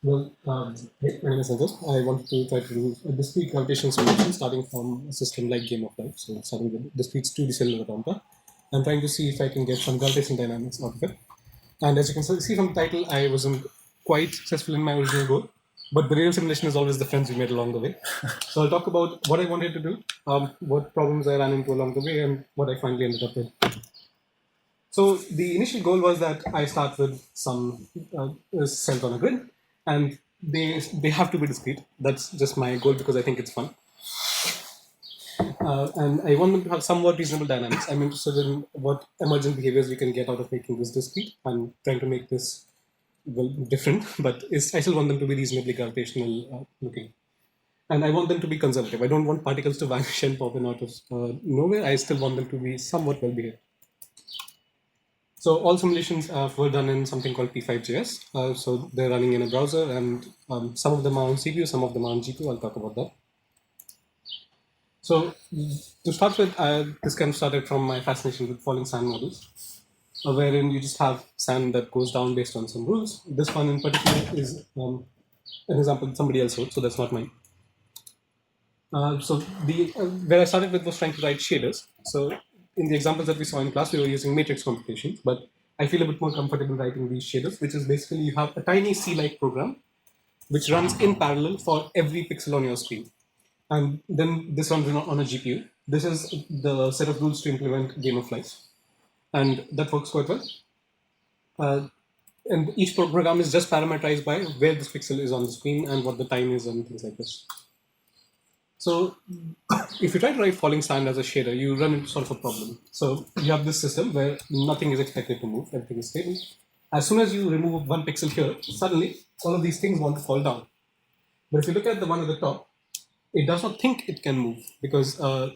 Hey, my name is Sankalp. I wanted to try to do a discrete gravitational solution starting from a system like Game of Life. So starting with discrete 2D cellular automata. I'm trying to see if I can get some gravitational dynamics out of it. And as you can see from the title, I wasn't quite successful in my original goal. But the real simulation is always the friends we made along the way. So I'll talk about what I wanted to do, what problems I ran into along the way, and what I finally ended up with. So the initial goal was that I start with some cells on a grid, and they have to be discrete. That's just my goal because I think it's fun, and I want them to have somewhat reasonable dynamics. I'm interested in what emergent behaviors we can get out of making this discrete. I'm trying to make this different, but I still want them to be reasonably gravitational looking. And I want them to be conservative. I don't want particles to vanish and pop in out of nowhere. I still want them to be somewhat well behaved. So all simulations were done in something called P5JS. So they're running in a browser, and some of them are on CPU, some of them are on GPU. I'll talk about that. So to start with, this kind of started from my fascination with falling sand models, wherein you just have sand that goes down based on some rules. This one in particular is an example somebody else wrote, so that's not mine. So where I started with was trying to write shaders. So in the examples that we saw in class, we were using matrix computations, but I feel a bit more comfortable writing these shaders, which is basically you have a tiny C-like program which runs in parallel for every pixel on your screen. And then this runs on a GPU. This is the set of rules to implement Game of Life. And that works quite well. And each program is just parameterized by where this pixel is on the screen and what the time is and things like this. So if you try to write falling sand as a shader, you run into sort of a problem. So you have this system where nothing is expected to move, everything is stable. As soon as you remove one pixel here, suddenly all of these things want to fall down. But if you look at the one at the top, it does not think it can move because all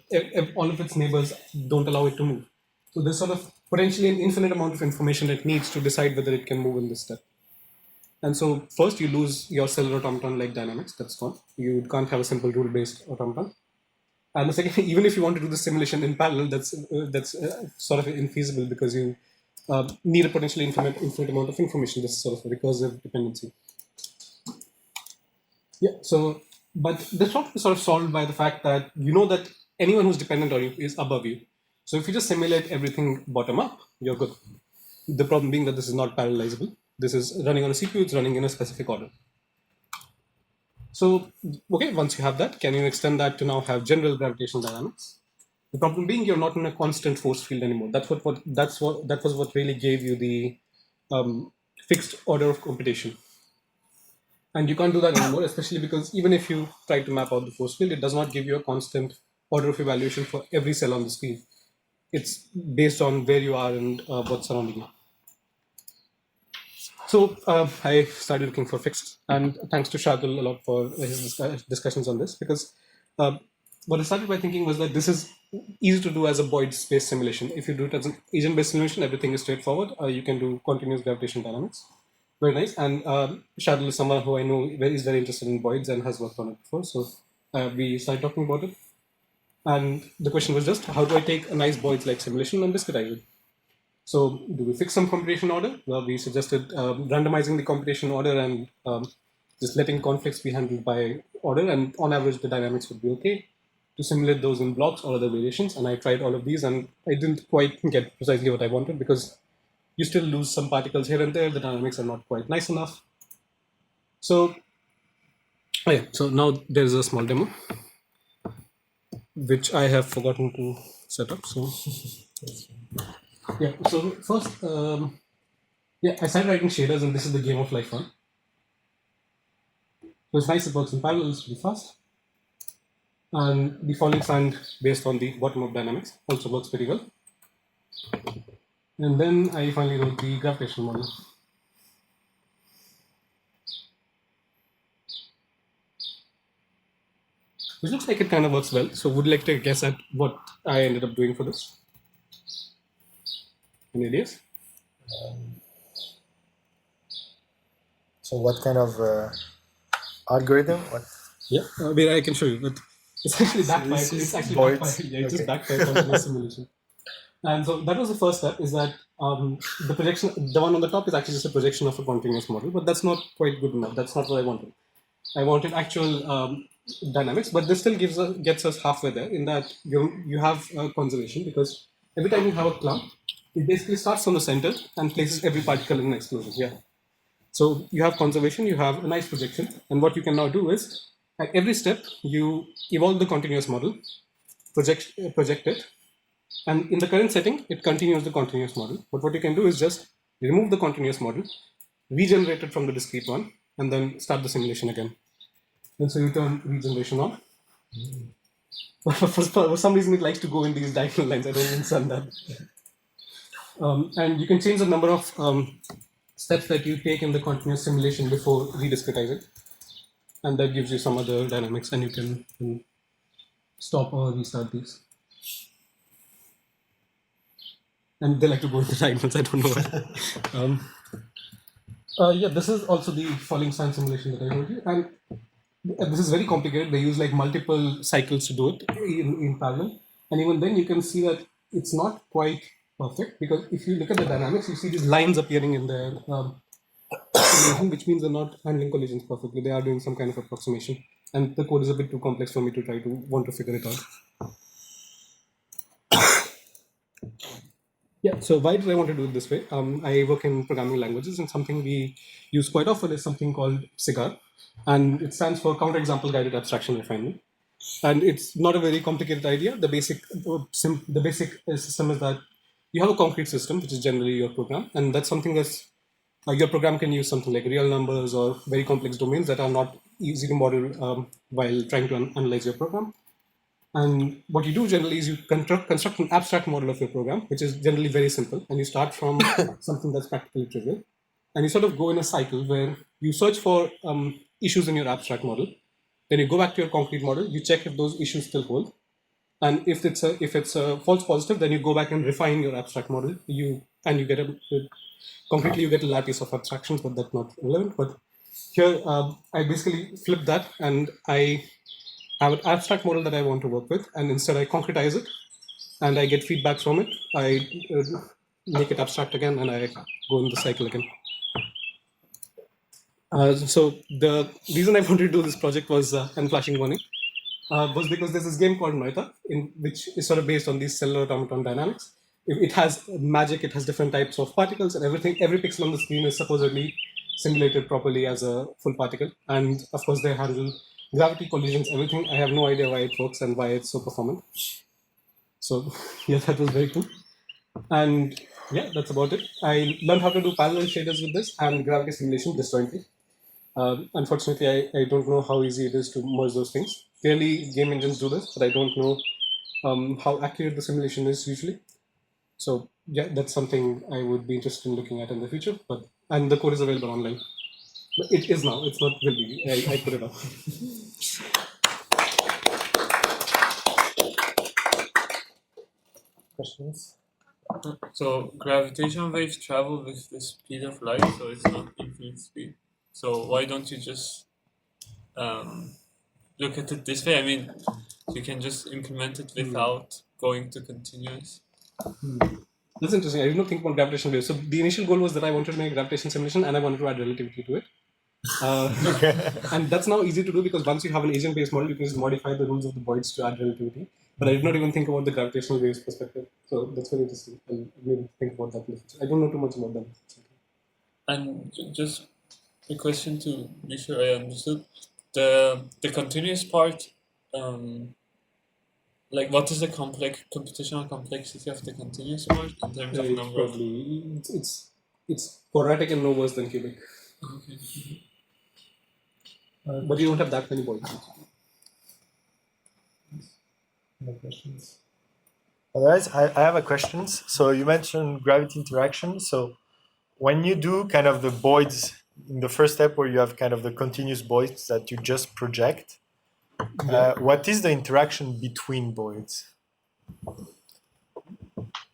of its neighbors don't allow it to move. So there's sort of potentially an infinite amount of information it needs to decide whether it can move in this step. And so first you lose your cellular automaton-like dynamics, that's gone. You can't have a simple rule-based automaton. And the second, even if you want to do the simulation in parallel, that's sort of infeasible because you need a potentially infinite amount of information. This is sort of a recursive dependency. Yeah. So, but this problem is sort of solved by the fact that you know that anyone who's dependent on you is above you. So if you just simulate everything bottom up, you're good. The problem being that this is not parallelizable. This is running on a CPU. It's running in a specific order. So, okay, once you have that, can you extend that to now have general gravitational dynamics? The problem being you're not in a constant force field anymore. That was what really gave you the fixed order of computation. And you can't do that anymore, especially because even if you try to map out the force field, it does not give you a constant order of evaluation for every cell on the screen. It's based on where you are and what's surrounding you. So I started looking for fixes, and thanks to Shardul a lot for his discussions on this, because what I started by thinking was that this is easy to do as a Boyd space simulation. If you do it as an agent-based simulation, everything is straightforward. You can do continuous gravitational dynamics. Very nice. And Shardul is someone who I know is very interested in Boyds and has worked on it before. So we started talking about it. And the question was just, how do I take a nice Boyds-like simulation and discretize it? So do we fix some computation order? Well, we suggested randomizing the computation order and just letting conflicts be handled by order. And on average, the dynamics would be okay to simulate those in blocks or other variations. And I tried all of these, and I didn't quite get precisely what I wanted because you still lose some particles here and there. The dynamics are not quite nice enough. So, yeah, so now there's a small demo, which I have forgotten to set up. So, yeah, so first, I started writing shaders, and this is the Game of Life one. So it's nice, it works in parallel, it's pretty fast. And the falling sand based on the bottom-up dynamics also works pretty well. And then I finally wrote the gravitational model. Which looks like it kind of works well. So would you like to guess at what I ended up doing for this? Any ideas? So what kind of algorithm? What? Yeah, I can show you, but it's actually backfired. this is It's actually Boyd's? backfired. Yeah, it just Okay. backfired continuous simulation. And so that was the first step, is that the projection, the one on the top is actually just a projection of a continuous model, but that's not quite good enough. That's not what I wanted. I wanted actual dynamics, but this still gets us halfway there in that you have conservation, because every time you have a clump, it basically starts from the center and places every particle in an explosion. Yeah. So you have conservation, you have a nice projection, and what you can now do is at every step you evolve the continuous model, project it, and in the current setting it continues the continuous model. But what you can do is just remove the continuous model, regenerate it from the discrete one, and then start the simulation again. And so you turn regeneration on. For some reason, it likes to go in these diagonal lines. I don't understand that. And you can change the number of steps that you take in the continuous simulation before rediscretizing. And that gives you some other dynamics, and you can stop or restart these. And they like to go into diagonals. I don't know why. Yeah, this is also the falling sand simulation that I told you. And this is very complicated. They use like multiple cycles to do it in parallel. And even then you can see that it's not quite perfect, because if you look at the dynamics, you see these lines appearing in the simulation, which means they're not handling collisions perfectly. They are doing some kind of approximation. And the code is a bit too complex for me to want to figure it out. Yeah, so why did I want to do it this way? I work in programming languages, and something we use quite often is something called CIGAR, and it stands for Counterexample Guided Abstraction Refinement. And it's not a very complicated idea. The basic system is that you have a concrete system, which is generally your program, and that's something that's your program can use something like real numbers or very complex domains that are not easy to model while trying to analyze your program. And what you do generally is you construct an abstract model of your program, which is generally very simple. And you start from something that's practically trivial. And you sort of go in a cycle where you search for issues in your abstract model. Then you go back to your concrete model, you check if those issues still hold. And if it's a false positive, then you go back and refine your abstract model. You get concretely you get a lattice of abstractions, but that's not relevant. But here I basically flip that, and I have an abstract model that I want to work with, and instead I concretize it, and I get feedback from it. I make it abstract again, and I go in the cycle again. So the reason I wanted to do this project was, and flashing warning, was because there's this game called Noita, which is sort of based on these cellular automaton dynamics. It has magic, it has different types of particles and everything. Every pixel on the screen is supposedly simulated properly as a full particle. And of course, they handle gravity, collisions, everything. I have no idea why it works and why it's so performant. So yeah, that was very cool. And yeah, that's about it. I learned how to do parallel shaders with this and gravity simulation disjointly. Unfortunately, I don't know how easy it is to merge those things. Clearly, game engines do this, but I don't know how accurate the simulation is usually. So yeah, that's something I would be interested in looking at in the future. And the code is available online. But it is now. It's not will be. I put it up. Questions? So gravitational waves travel with the speed of light, so it's not infinite speed. So why don't you just look at it this way? I mean, you can just implement it without going to continuous. That's interesting. I did not think about gravitational waves. So the initial goal was that I wanted to make a gravitational simulation, and I wanted to add relativity to it. And that's now easy to do, because once you have an agent-based model, you can just modify the rules of the Boyds to add relativity. But I did not even think about the gravitational waves perspective. So that's very interesting. I'll maybe think about that in the future. I don't know too much about that. And just a question to be sure I understood. The continuous part, like what is the computational complexity of the continuous part in terms of number of... Probably it's quadratic and no worse than cubic. Okay. But you don't have that many Boyds. No questions. Otherwise, I have a questions. So you mentioned gravity interaction. So when you do kind of the Boyds in the first step, where you have kind of the continuous Boyds that you just project, what is the interaction between Boyds?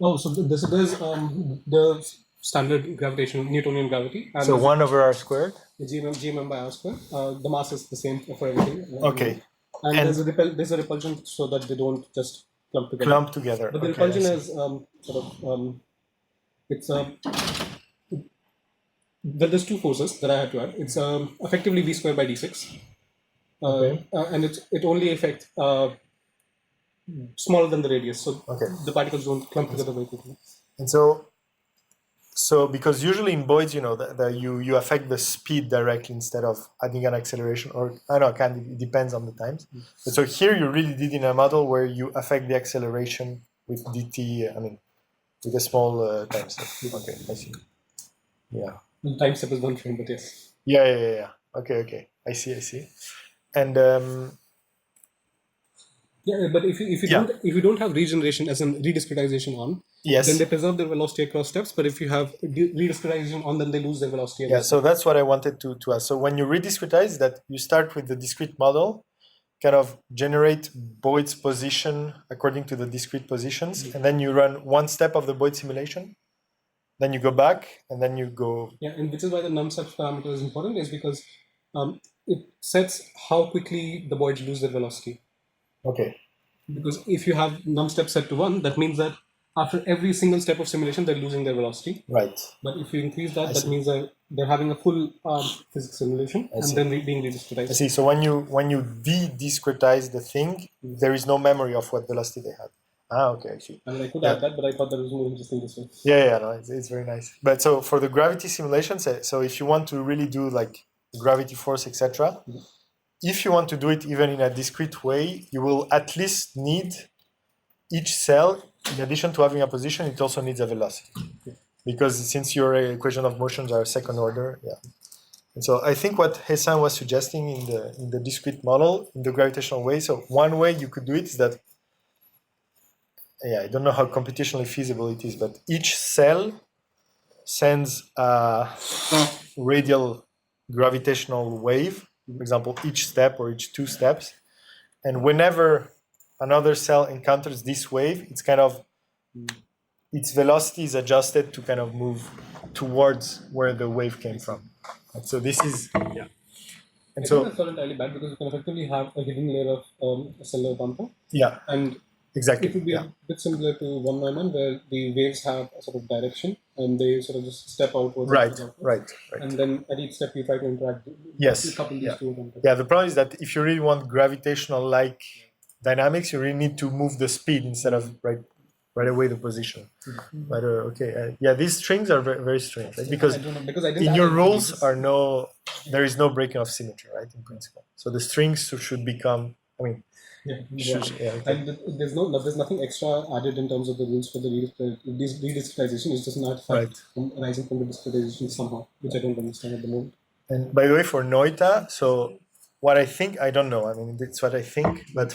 Oh, so there's the standard gravitation, Newtonian gravity. And So 1 over r squared? the gm by r square. The mass is the same for everything. Okay. And there's a repulsion so that they don't just clump together. Clump together. But the Okay, repulsion I see. is sort of it's well, there's two forces that I had to add. It's effectively v squared by d6, Okay. and it only affects smaller than the radius, so Okay. the particles don't clump together very quickly. And so because usually in Boyd's, you affect the speed directly instead of adding an acceleration, or I don't know, it depends on the times. But so here you really did in a model where you affect the acceleration with dt, with a small time step. Okay, I see. Yeah. The time step is one frame, but yes. Yeah. Okay. I see. And Yeah, but if you don't have regeneration as in rediscretization on, yes. then they preserve their velocity across steps. But if you have rediscretization on, then they lose their velocity. Yeah, so that's what I wanted to ask. So when you rediscretize that, you start with the discrete model, kind of generate Boyd's position according to the discrete positions, and then you run one step of the Boyd simulation. Then you go back, and then you go. Yeah, and which is why the num steps parameter is important, is because it sets how quickly the Boyds lose their velocity. Okay. Because if you have num steps set to 1, that means that after every single step of simulation, they're losing their velocity. Right. But if you increase that, that means that they're having a full physics simulation and then being rediscretized. I see. So when you de-discretize the thing, there is no memory of what velocity they had. Okay, I see. And I could add that, but I thought that was more interesting this way. No, it's very nice. But so for the gravity simulations, so if you want to really do like gravity force, etc., if you want to do it even in a discrete way, you will at least need each cell, in addition to having a position, it also needs a velocity. Because since your equation of motions are second order, And so I think what Hassan was suggesting in the discrete model, in the gravitational way, so one way you could do it is that, I don't know how computationally feasible it is, but each cell sends a radial gravitational wave, for example, each step or each two steps. And whenever another cell encounters this wave, it's kind of, its velocity is adjusted to kind of move towards where the wave came from. And so this is, And I think that's not entirely bad, because you can effectively have a hidden layer of a cellular bumper. And exactly. it would be a bit similar to 1 where the waves have a sort of direction and they sort of just step outwards. Right. And then at each step you try to interact. Couple these two. The problem is that if you really want gravitational-like dynamics, you really need to move the speed instead of right away the position. But these strings are very, very strange, right? Because in your rules there is no breaking of symmetry, right? In principle, so the strings should become. And there's nothing extra added in terms of the rules for the rediscretization. It's just not arising from the discretization somehow, which I don't understand at the moment. And by the way, for Noita, so what I think, I don't know. That's what I think. But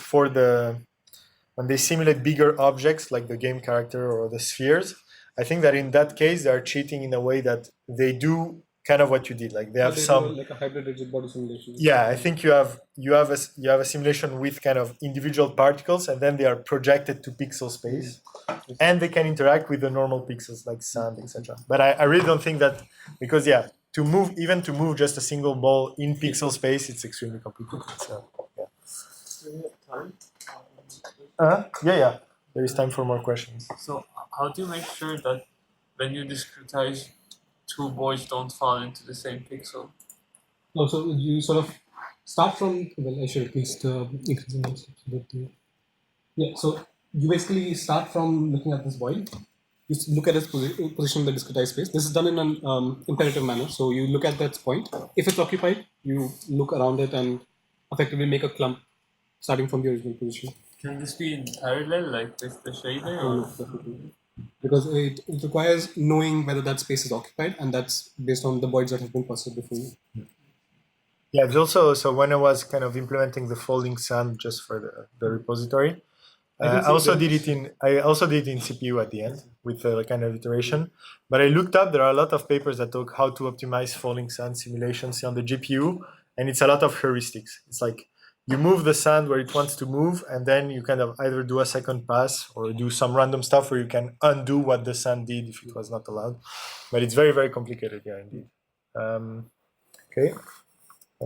when they simulate bigger objects like the game character or the spheres, I think that in that case they are cheating in a way that they do kind of what you did. Like they have some like a hybrid rigid body simulation. Yeah, I think you have a simulation with kind of individual particles, and then they are projected to pixel space, and they can interact with the normal pixels like sand, etc. But I really don't think that, because to move just a single ball in pixel space, it's extremely complicated. So Do we have time? there is time for more questions. So how do you make sure that when you discretize, two Boyds don't fall into the same pixel? No, so you sort of start from, I should at least increase the notes a bit. So you basically start from looking at this Boyd. You look at its position in the discretized space. This is done in an imperative manner. So you look at that point. If it's occupied, you look around it and effectively make a clump starting from the original position. Can this be in parallel, like with the shader? No, definitely. Because it requires knowing whether that space is occupied, and that's based on the Boyds that have been processed before you. It's also, so when I was kind of implementing the folding sand just for the repository, I also did it in CPU at the end with a kind of iteration. But I looked up, there are a lot of papers that talk how to optimize folding sand simulations on the GPU, and it's a lot of heuristics. It's like you move the sand where it wants to move, and then you kind of either do a second pass or do some random stuff where you can undo what the sand did if it was not allowed. But it's very, very complicated, indeed. Okay.